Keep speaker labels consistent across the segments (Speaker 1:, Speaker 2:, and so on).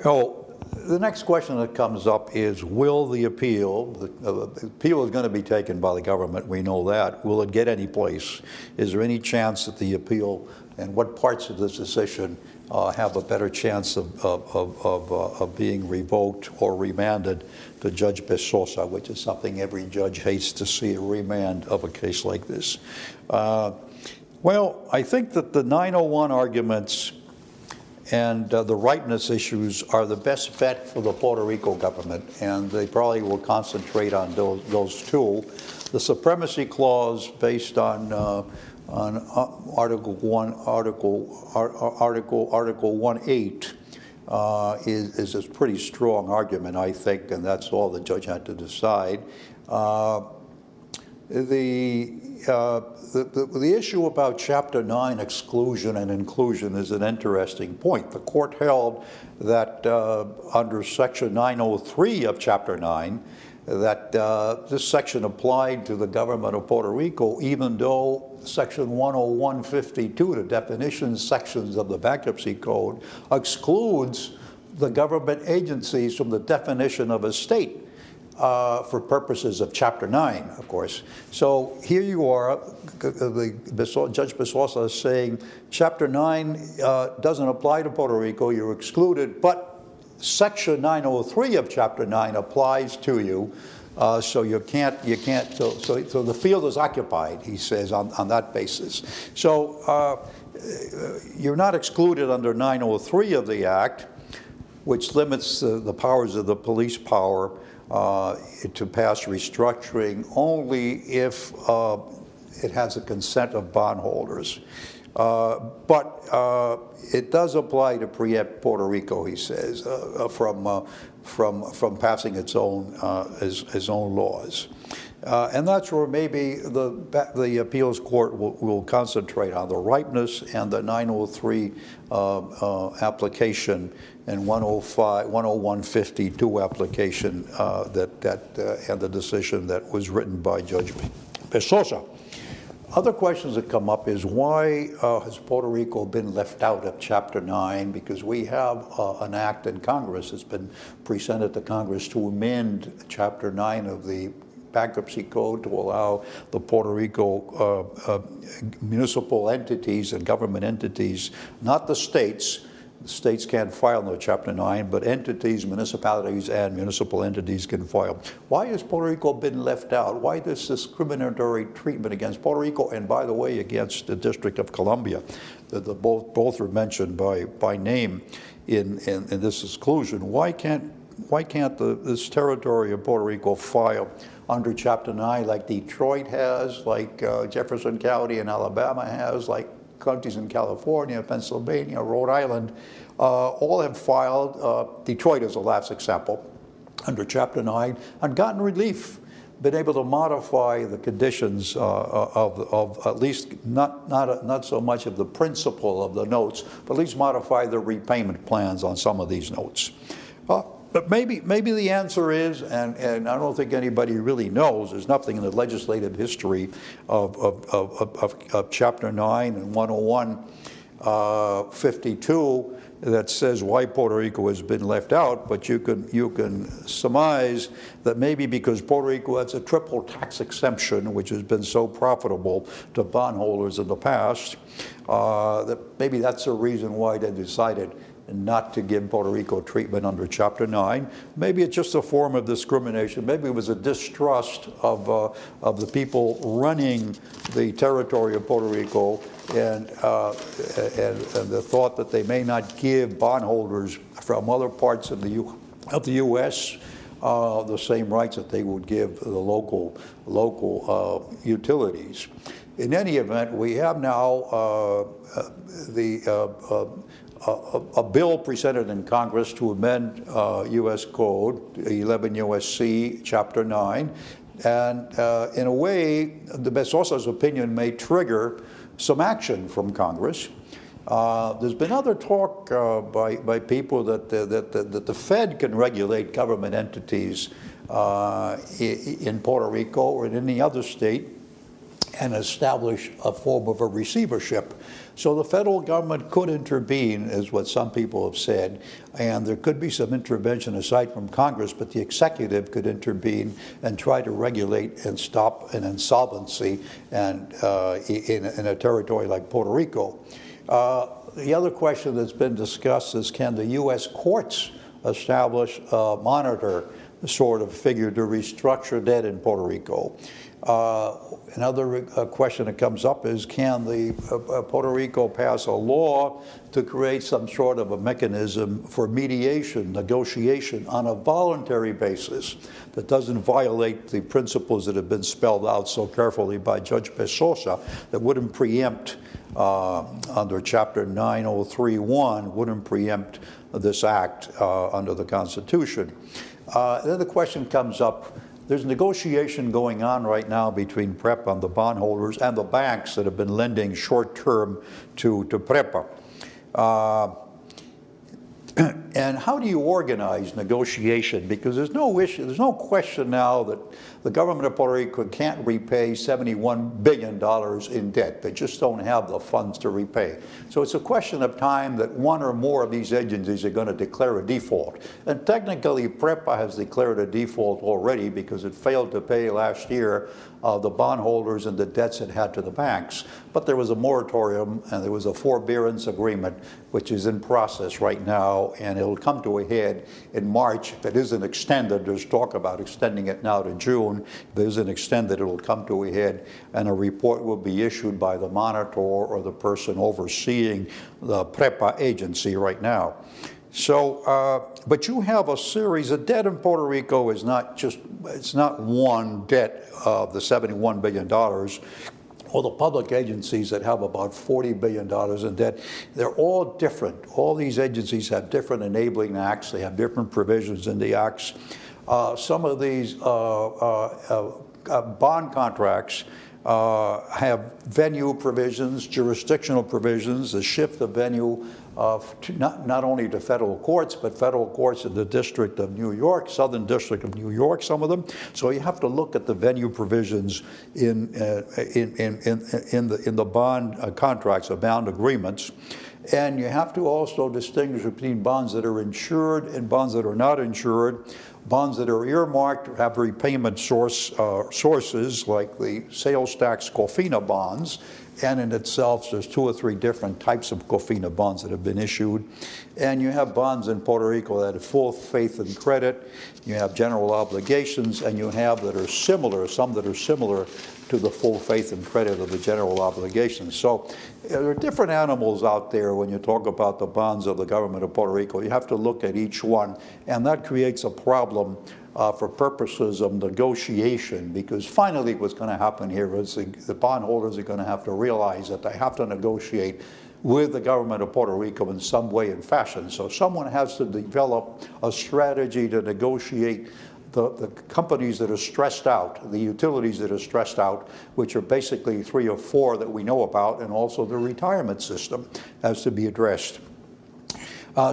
Speaker 1: Oh, the next question that comes up is, will the appeal, the appeal is going to be taken by the government, we know that. Will it get any place? Is there any chance that the appeal and what parts of this decision have a better chance of being revoked or remanded to Judge Besosa, which is something every judge hates to see, a remand of a case like this. Well, I think that the 901 arguments and the ripeness issues are the best bet for the Puerto Rico government, and they probably will concentrate on those two. The supremacy clause, based on Article 1.8, is a pretty strong argument, I think, and that's all the judge had to decide. The issue about Chapter 9 exclusion and inclusion is an interesting point. The court held that under Section 903 of Chapter 9, that this section applied to the government of Puerto Rico, even though Section 10152, the definition sections of the Bankruptcy Code, excludes the government agencies from the definition of a state. For purposes of Chapter 9, of course. So here you are, Judge Besosa is saying Chapter 9 doesn't apply to Puerto Rico, you're excluded, but Section 903 of Chapter 9 applies to you, so you can't, so the field is occupied, he says, on that basis. So you're not excluded under 903 of the Act, which limits the powers of the police power to pass restructuring only if it has the consent of bondholders. But it does apply to preempt Puerto Rico, he says, from passing its own laws. And that's where maybe the appeals court will concentrate on the ripeness and the 903 application and 10152 application and the decision that was written by Judge Besosa. Other questions that come up is, why has Puerto Rico been left out of Chapter 9? Because we have an act in Congress that's been presented to Congress to amend Chapter 9 of the Bankruptcy Code to allow the Puerto Rico municipal entities and government entities, not the states. The states can't file no Chapter 9, but entities, municipalities, and municipal entities can file. Why has Puerto Rico been left out? Why this discriminatory treatment against Puerto Rico, and by the way, against the District of Columbia? Both are mentioned by name in this exclusion. Why can't this territory of Puerto Rico file under Chapter 9 like Detroit has, like Jefferson County in Alabama has, like counties in California, Pennsylvania, Rhode Island, all have filed, Detroit is the last example, under Chapter 9, and gotten relief, been able to modify the conditions of at least, not so much of the principle of the notes, but at least modify the repayment plans on some of these notes. But maybe the answer is, and I don't think anybody really knows, there's nothing in the legislative history of Chapter 9 and 10152 that says why Puerto Rico has been left out, but you can surmise that maybe because Puerto Rico has a triple tax exemption, which has been so profitable to bondholders in the past, that maybe that's the reason why they decided not to give Puerto Rico treatment under Chapter 9. Maybe it's just a form of discrimination. Maybe it was a distrust of the people running the territory of Puerto Rico, and the thought that they may not give bondholders from other parts of the U.S. The same rights that they would give the local utilities. In any event, we have now a bill presented in Congress to amend U.S. Code 11 U.S.C. Chapter 9, and in a way, the Besosa's opinion may trigger some action from Congress. There's been other talk by people that the Fed can regulate government entities in Puerto Rico or in any other state and establish a form of a receivership. So the federal government could intervene, is what some people have said, and there could be some intervention aside from Congress, but the executive could intervene and try to regulate and stop an insolvency and in a territory like Puerto Rico. The other question that's been discussed is, can the U.S. courts establish a monitor sort of figure to restructure debt in Puerto Rico? Another question that comes up is, can the Puerto Rico pass a law to create some sort of a mechanism for mediation, negotiation on a voluntary basis that doesn't violate the principles that have been spelled out so carefully by Judge Besosa, that wouldn't preempt under Chapter 9031, wouldn't preempt this act under the Constitution. Then the question comes up, there's negotiation going on right now between PREPA and the bondholders and the banks that have been lending short-term to PREPA. And how do you organize negotiation? Because there's no issue, there's no question now that the government of Puerto Rico can't repay $71 billion in debt. They just don't have the funds to repay. So it's a question of time that one or more of these agencies are going to declare a default. And technically, PREPA has declared a default already because it failed to pay last year the bondholders and the debts it had to the banks. But there was a moratorium and there was a forbearance agreement which is in process right now, and it'll come to a head in March. If it isn't extended, there's talk about extending it now to June. If it isn't extended, it'll come to a head, and a report will be issued by the monitor or the person overseeing the PREPA agency right now. So, but you have a series of debt in Puerto Rico is not just, it's not one debt of the $71 billion. All the public agencies that have about $40 billion in debt, they're all different. All these agencies have different enabling acts. They have different provisions in the acts. Some of these bond contracts have venue provisions, jurisdictional provisions, the shift of venue not only to federal courts, but federal courts in the District of New York, Southern District of New York, some of them. So you have to look at the venue provisions in the bond contracts, or bond agreements. And you have to also distinguish between bonds that are insured and bonds that are not insured. Bonds that are earmarked have repayment sources like the sales tax COFINA bonds, and in itself there's 2 or 3 different types of COFINA bonds that have been issued. And you have bonds in Puerto Rico that have full faith and credit, you have general obligations, and you have that are similar, some that are similar to the full faith and credit of the general obligations. So there are different animals out there when you talk about the bonds of the government of Puerto Rico. You have to look at each one, and that creates a problem for purposes of negotiation, because finally what's going to happen here is the bondholders are going to have to realize that they have to negotiate with the government of Puerto Rico in some way and fashion. So someone has to develop a strategy to negotiate the companies that are stressed out, the utilities that are stressed out, which are basically 3 or 4 that we know about, and also the retirement system has to be addressed.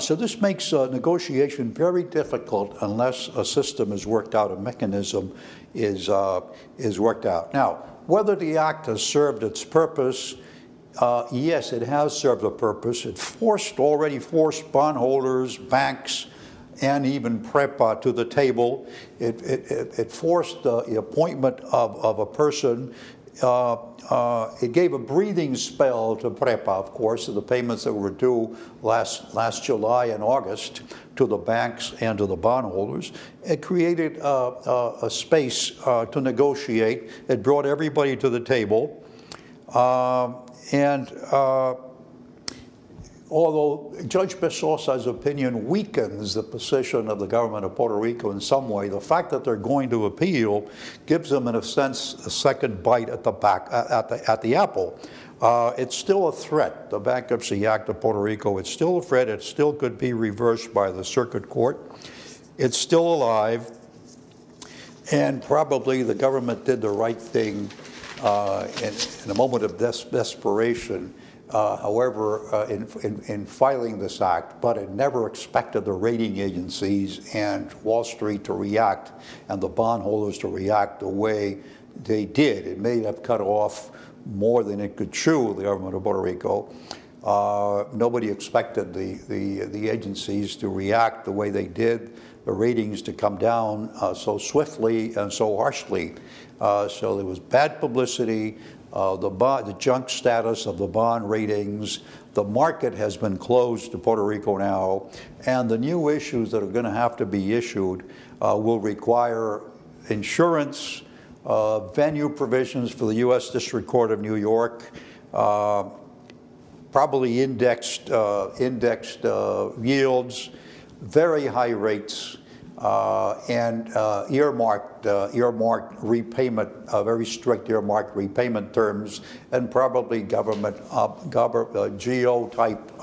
Speaker 1: So this makes negotiation very difficult unless a system is worked out, a mechanism is worked out. Now, whether the act has served its purpose, yes, it has served a purpose. It already forced bondholders, banks, and even PREPA to the table. It forced the appointment of a person. It gave a breathing spell to PREPA, of course, to the payments that were due last July and August to the banks and to the bondholders. It created a space to negotiate. It brought everybody to the table. Although Judge Besosa's opinion weakens the position of the government of Puerto Rico in some way, the fact that they're going to appeal gives them, in a sense, a second bite at the apple. It's still a threat. The Bankruptcy Act of Puerto Rico, it's still a threat. It still could be reversed by the circuit court. It's still alive. And probably the government did the right thing in a moment of desperation, however, in filing this act, but it never expected the rating agencies and Wall Street to react and the bondholders to react the way they did. It may have cut off more than it could chew, the government of Puerto Rico. Nobody expected the agencies to react the way they did, the ratings to come down so swiftly and so harshly. So there was bad publicity, the junk status of the bond ratings. The market has been closed to Puerto Rico now, and the new issues that are going to have to be issued will require insurance, venue provisions for the U.S. District Court of New York, probably indexed yields, very high rates, and earmarked repayment, very strict earmarked repayment terms, and probably government GO-type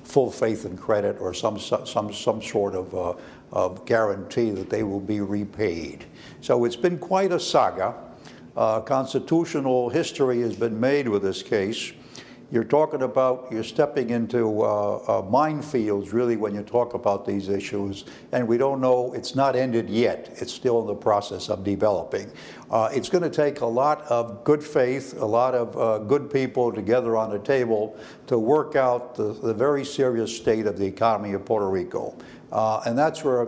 Speaker 1: full faith and credit, or some sort of guarantee that they will be repaid. So it's been quite a saga. Constitutional history has been made with this case. You're stepping into minefields, really, when you talk about these issues, and we don't know, it's not ended yet. It's still in the process of developing. It's going to take a lot of good faith, a lot of good people together on the table to work out the very serious state of the economy of Puerto Rico. And that's where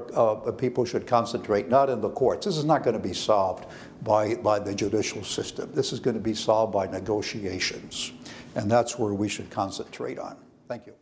Speaker 1: people should concentrate, not in the courts. This is not going to be solved by the judicial system. This is going to be solved by negotiations. And that's where we should concentrate on. Thank you.